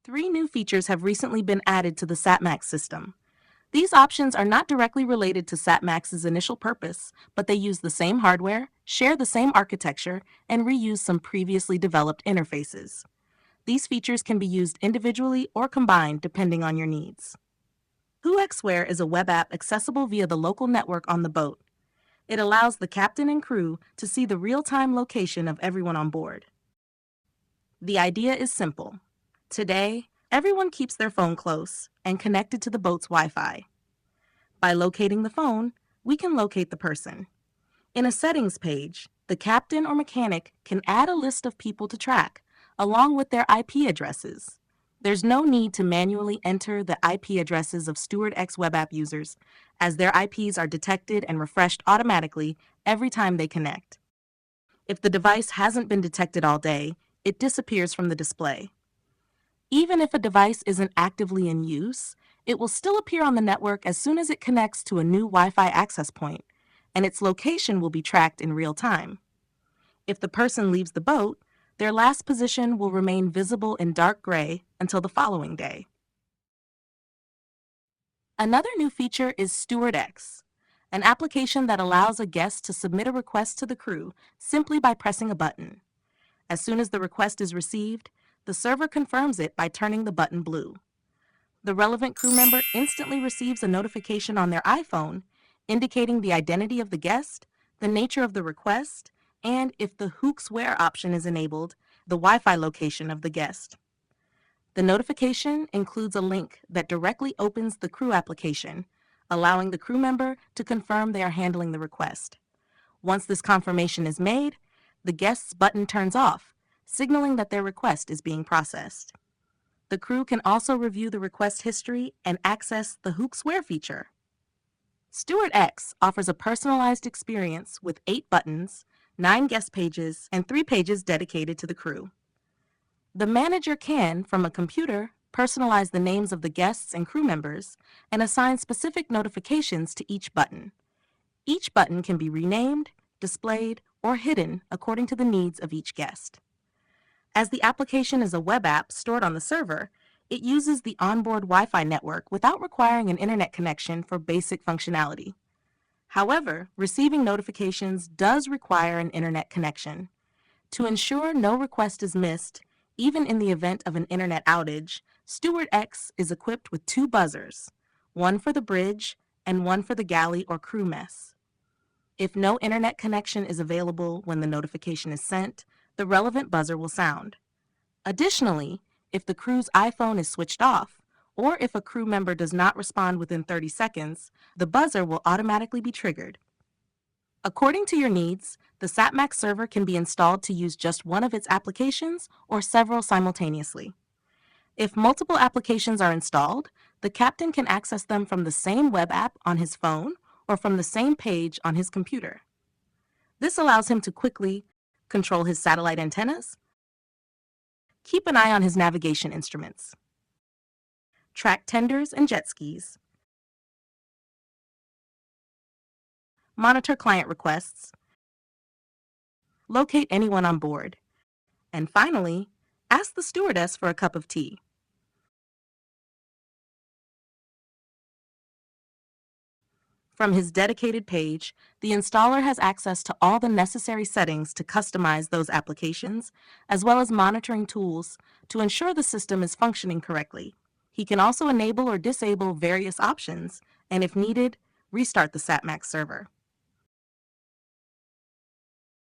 Three new features have recently been added to the SatmaX system. These options are not directly related to SatmaX's initial purpose, but they use the same hardware, share the same architecture, and reuse some previously developed interfaces. These features can be used individually or combined depending on your needs. WhoXwhere is a web app accessible via the local network on the boat. It allows the captain and crew to see the real-time location of everyone on board. The idea is simple. Today, everyone keeps their phone close and connected to the boat's Wi-Fi. By locating the phone, we can locate the person. In a settings page, the captain or mechanic can add a list of people to track, along with their IP addresses. There's no need to manually enter the IP addresses of StewardX web app users, as their IPs are detected and refreshed automatically every time they connect. If the device hasn't been detected all day, it disappears from the display. Even if a device isn't actively in use, it will still appear on the network as soon as it connects to a new Wi-Fi access point, and its location will be tracked in real time. If the person leaves the boat, their last position will remain visible in dark gray until the following day. Another new feature is StewardX, an application that allows a guest to submit a request to the crew simply by pressing a button. As soon as the request is received, the server confirms it by turning the button blue. The relevant crew member instantly receives a notification on their iPhone indicating the identity of the guest, the nature of the request, and if the WhoXwhere option is enabled, the Wi-Fi location of the guest. The notification includes a link that directly opens the crew application, allowing the crew member to confirm they are handling the request. Once this confirmation is made, the guest's button turns off, signaling that their request is being processed. The crew can also review the request history and access the WhoXwhere feature. StewardX offers a personalized experience with 8 buttons, 9 guest pages, and 3 pages dedicated to the crew. The manager can, from a computer, personalize the names of the guests and crew members and assign specific notifications to each button. Each button can be renamed, displayed, or hidden according to the needs of each guest. As the application is a web app stored on the server, it uses the onboard Wi-Fi network without requiring an internet connection for basic functionality. However, receiving notifications does require an internet connection. To ensure no request is missed, even in the event of an internet outage, StewardX is equipped with 2 buzzers, one for the bridge and one for the galley or crew mess. If no internet connection is available when the notification is sent, the relevant buzzer will sound. Additionally, if the crew's iPhone is switched off, or if a crew member does not respond within 30 seconds, the buzzer will automatically be triggered. According to your needs, the SatmaX server can be installed to use just one of its applications or several simultaneously. If multiple applications are installed, the captain can access them from the same web app on his phone or from the same page on his computer. This allows him to quickly control his satellite antennas, keep an eye on his navigation instruments, track tenders and jet skis, monitor client requests, locate anyone on board, and finally, ask the stewardess for a cup of tea. From his dedicated page, the installer has access to all the necessary settings to customize those applications, as well as monitoring tools to ensure the system is functioning correctly. He can also enable or disable various options, and if needed, restart the SatmaX server.